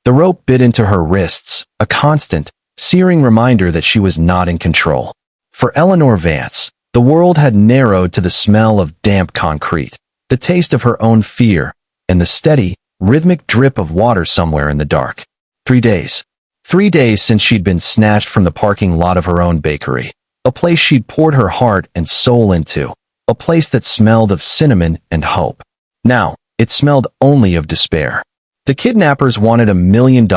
The rope bit into her wrists, a constant, searing reminder that she was not in control. For Eleanor Vance, the world had narrowed to the smell of damp concrete, the taste of her own fear, and the steady, rhythmic drip of water somewhere in the dark. 3 days. 3 days since she'd been snatched from the parking lot of her own bakery, a place she'd poured her heart and soul into, a place that smelled of cinnamon and hope. Now, it smelled only of despair. The kidnappers wanted $1 million,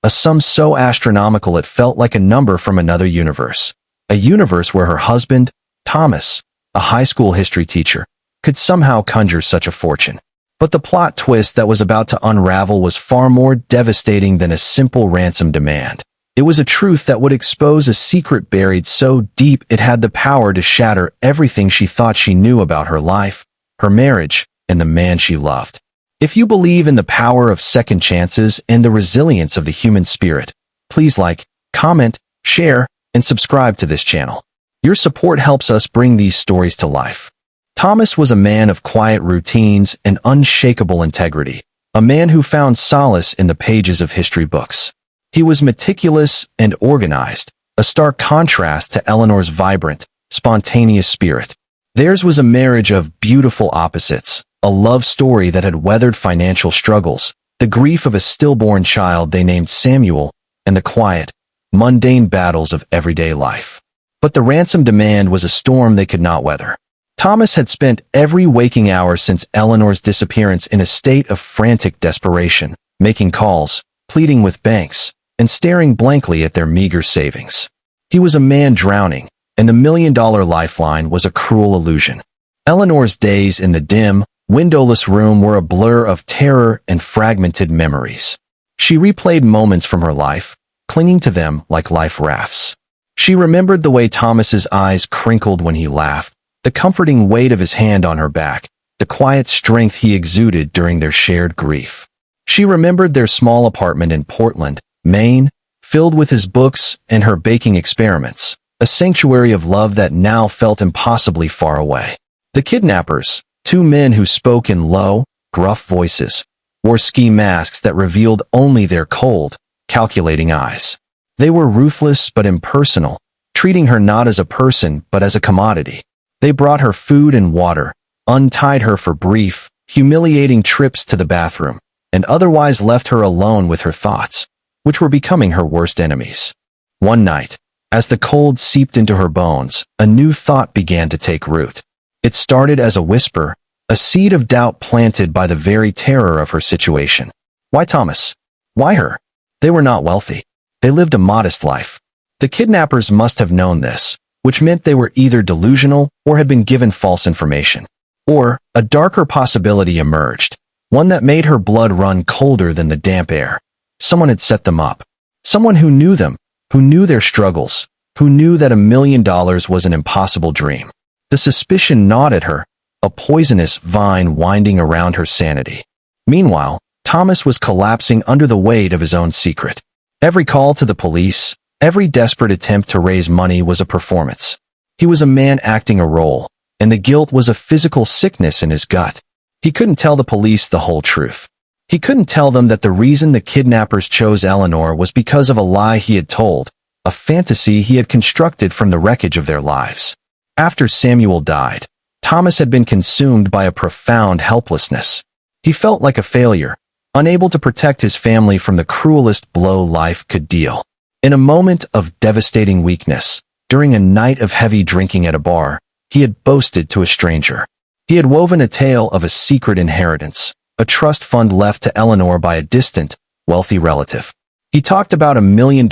a sum so astronomical it felt like a number from another universe. A universe where her husband, Thomas, a high school history teacher, could somehow conjure such a fortune. But the plot twist that was about to unravel was far more devastating than a simple ransom demand. It was a truth that would expose a secret buried so deep it had the power to shatter everything she thought she knew about her life, her marriage, and the man she loved. If you believe in the power of second chances and the resilience of the human spirit, please like, comment, share, and subscribe to this channel. Your support helps us bring these stories to life. Thomas was a man of quiet routines and unshakable integrity, a man who found solace in the pages of history books. He was meticulous and organized, a stark contrast to Eleanor's vibrant, spontaneous spirit. Theirs was a marriage of beautiful opposites, a love story that had weathered financial struggles, the grief of a stillborn child they named Samuel, and the quiet, mundane battles of everyday life. But the ransom demand was a storm they could not weather. Thomas had spent every waking hour since Eleanor's disappearance in a state of frantic desperation, making calls, pleading with banks, and staring blankly at their meager savings. He was a man drowning, and the $1 million lifeline was a cruel illusion. Eleanor's days in the dim, windowless room were a blur of terror and fragmented memories. She replayed moments from her life, clinging to them like life rafts. She remembered the way Thomas's eyes crinkled when he laughed, the comforting weight of his hand on her back, the quiet strength he exuded during their shared grief. She remembered their small apartment in Portland, Maine, filled with his books and her baking experiments, a sanctuary of love that now felt impossibly far away. The kidnappers, 2 men who spoke in low, gruff voices, wore ski masks that revealed only their cold, calculating eyes. They were ruthless but impersonal, treating her not as a person but as a commodity. They brought her food and water, untied her for brief, humiliating trips to the bathroom, and otherwise left her alone with her thoughts, which were becoming her worst enemies. One night, as the cold seeped into her bones, a new thought began to take root. It started as a whisper, a seed of doubt planted by the very terror of her situation. Why Thomas? Why her? They were not wealthy. They lived a modest life. The kidnappers must have known this, which meant they were either delusional or had been given false information. Or, a darker possibility emerged, one that made her blood run colder than the damp air. Someone had set them up. Someone who knew them, who knew their struggles, who knew that $1 million was an impossible dream. The suspicion gnawed at her, a poisonous vine winding around her sanity. Meanwhile, Thomas was collapsing under the weight of his own secret. Every call to the police, every desperate attempt to raise money was a performance. He was a man acting a role, and the guilt was a physical sickness in his gut. He couldn't tell the police the whole truth. He couldn't tell them that the reason the kidnappers chose Eleanor was because of a lie he had told, a fantasy he had constructed from the wreckage of their lives. After Samuel died, Thomas had been consumed by a profound helplessness. He felt like a failure, unable to protect his family from the cruelest blow life could deal. In a moment of devastating weakness, during a night of heavy drinking at a bar, he had boasted to a stranger. He had woven a tale of a secret inheritance, a trust fund left to Eleanor by a distant, wealthy relative. He talked about $1 million,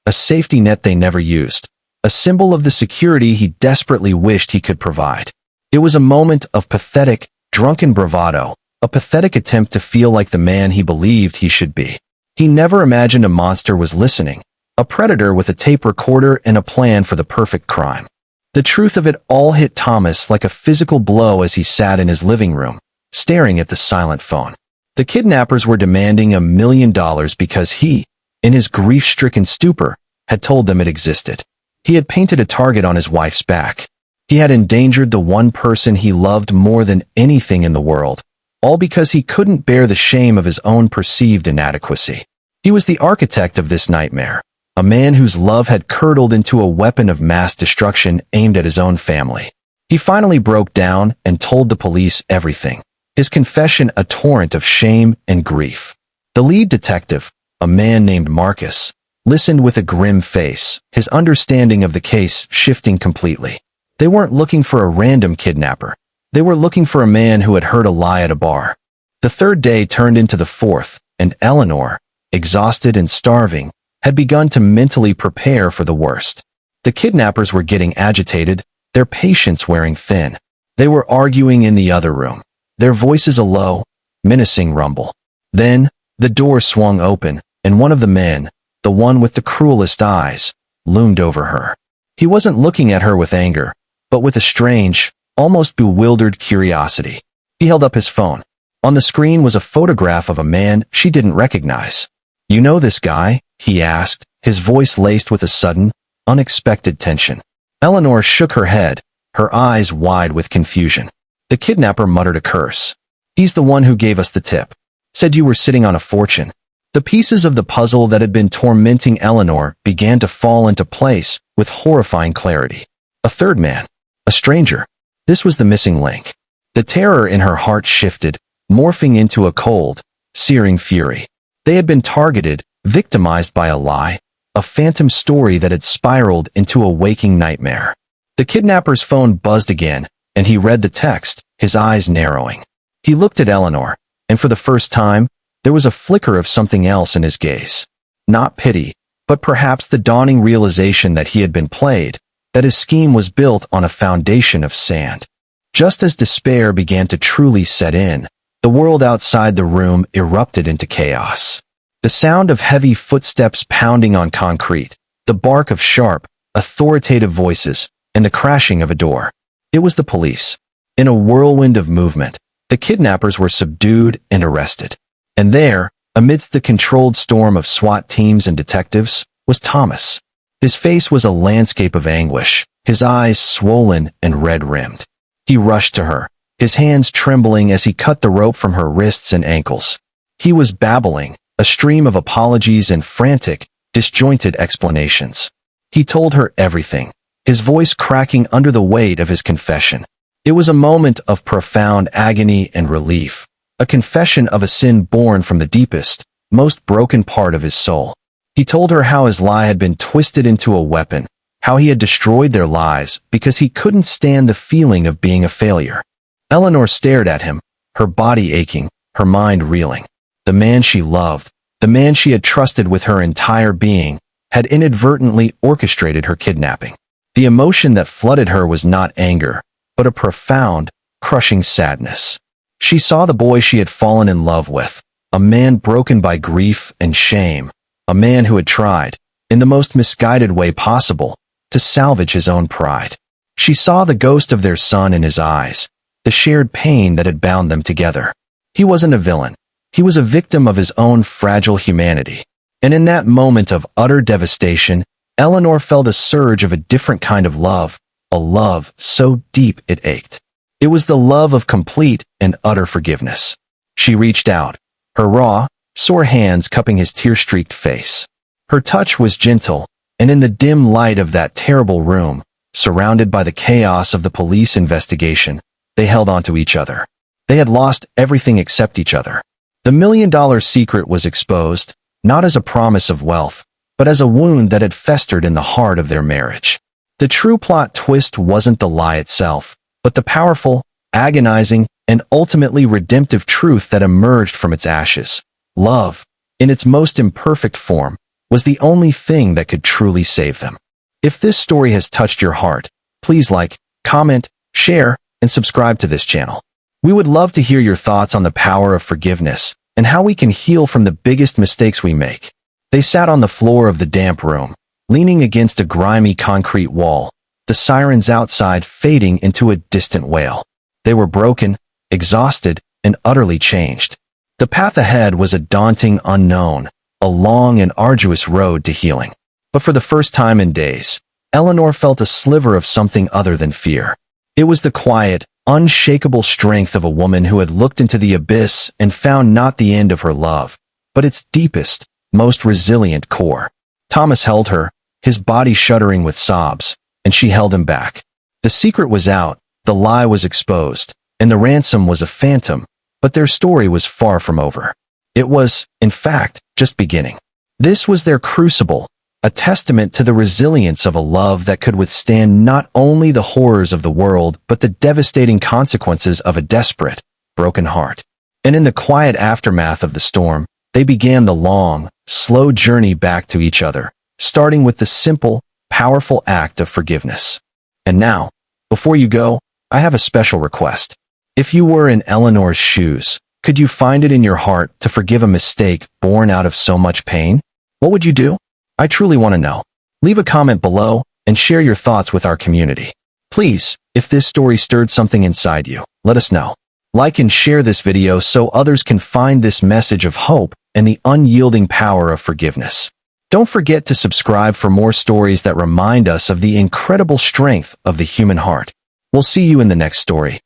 a safety net they never used, a symbol of the security he desperately wished he could provide. It was a moment of pathetic, drunken bravado, a pathetic attempt to feel like the man he believed he should be. He never imagined a monster was listening, a predator with a tape recorder and a plan for the perfect crime. The truth of it all hit Thomas like a physical blow as he sat in his living room, staring at the silent phone. The kidnappers were demanding $1 million because he, in his grief-stricken stupor, had told them it existed. He had painted a target on his wife's back. He had endangered the one person he loved more than anything in the world, all because he couldn't bear the shame of his own perceived inadequacy. He was the architect of this nightmare, a man whose love had curdled into a weapon of mass destruction aimed at his own family. He finally broke down and told the police everything, his confession a torrent of shame and grief. The lead detective, a man named Marcus, listened with a grim face, his understanding of the case shifting completely. They weren't looking for a random kidnapper. They were looking for a man who had heard a lie at a bar. The third day turned into the fourth, and Eleanor, exhausted and starving, had begun to mentally prepare for the worst. The kidnappers were getting agitated, their patience wearing thin. They were arguing in the other room, their voices a low, menacing rumble. Then, the door swung open, and one of the men, the one with the cruelest eyes, loomed over her. He wasn't looking at her with anger, but with a strange, almost bewildered curiosity. He held up his phone. On the screen was a photograph of a man she didn't recognize. "You know this guy?" he asked, his voice laced with a sudden, unexpected tension. Eleanor shook her head, her eyes wide with confusion. The kidnapper muttered a curse. "He's the one who gave us the tip. Said you were sitting on a fortune." The pieces of the puzzle that had been tormenting Eleanor began to fall into place with horrifying clarity. A third man. A stranger. This was the missing link. The terror in her heart shifted, morphing into a cold, searing fury. They had been targeted, victimized by a lie, a phantom story that had spiraled into a waking nightmare. The kidnapper's phone buzzed again, and he read the text, his eyes narrowing. He looked at Eleanor, and for the first time, there was a flicker of something else in his gaze. Not pity, but perhaps the dawning realization that he had been played, that his scheme was built on a foundation of sand. Just as despair began to truly set in, the world outside the room erupted into chaos. The sound of heavy footsteps pounding on concrete, the bark of sharp, authoritative voices, and the crashing of a door. It was the police. In a whirlwind of movement, the kidnappers were subdued and arrested. And there, amidst the controlled storm of SWAT teams and detectives, was Thomas. His face was a landscape of anguish, his eyes swollen and red-rimmed. He rushed to her, his hands trembling as he cut the rope from her wrists and ankles. He was babbling, a stream of apologies and frantic, disjointed explanations. He told her everything, his voice cracking under the weight of his confession. It was a moment of profound agony and relief, a confession of a sin born from the deepest, most broken part of his soul. He told her how his lie had been twisted into a weapon, how he had destroyed their lives because he couldn't stand the feeling of being a failure. Eleanor stared at him, her body aching, her mind reeling. The man she loved, the man she had trusted with her entire being, had inadvertently orchestrated her kidnapping. The emotion that flooded her was not anger, but a profound, crushing sadness. She saw the boy she had fallen in love with, a man broken by grief and shame, a man who had tried, in the most misguided way possible, to salvage his own pride. She saw the ghost of their son in his eyes, the shared pain that had bound them together. He wasn't a villain. He was a victim of his own fragile humanity. And in that moment of utter devastation, Eleanor felt a surge of a different kind of love, a love so deep it ached. It was the love of complete and utter forgiveness. She reached out, her raw, sore hands cupping his tear-streaked face. Her touch was gentle, and in the dim light of that terrible room, surrounded by the chaos of the police investigation, they held onto each other. They had lost everything except each other. The $1 million secret was exposed, not as a promise of wealth, but as a wound that had festered in the heart of their marriage. The true plot twist wasn't the lie itself, but the powerful, agonizing, and ultimately redemptive truth that emerged from its ashes. Love, in its most imperfect form, was the only thing that could truly save them. If this story has touched your heart, please like, comment, share, and subscribe to this channel. We would love to hear your thoughts on the power of forgiveness and how we can heal from the biggest mistakes we make. They sat on the floor of the damp room, leaning against a grimy concrete wall, the sirens outside fading into a distant wail. They were broken, exhausted, and utterly changed. The path ahead was a daunting unknown, a long and arduous road to healing. But for the first time in days, Eleanor felt a sliver of something other than fear. It was the quiet, unshakable strength of a woman who had looked into the abyss and found not the end of her love, but its deepest, most resilient core. Thomas held her, his body shuddering with sobs, and she held him back. The secret was out, the lie was exposed, and the ransom was a phantom, but their story was far from over. It was, in fact, just beginning. This was their crucible, a testament to the resilience of a love that could withstand not only the horrors of the world but the devastating consequences of a desperate, broken heart. And in the quiet aftermath of the storm, they began the long, slow journey back to each other, starting with the simple, powerful act of forgiveness. And now, before you go, I have a special request. If you were in Eleanor's shoes, could you find it in your heart to forgive a mistake born out of so much pain? What would you do? I truly want to know. Leave a comment below and share your thoughts with our community. Please, if this story stirred something inside you, let us know. Like and share this video so others can find this message of hope and the unyielding power of forgiveness. Don't forget to subscribe for more stories that remind us of the incredible strength of the human heart. We'll see you in the next story.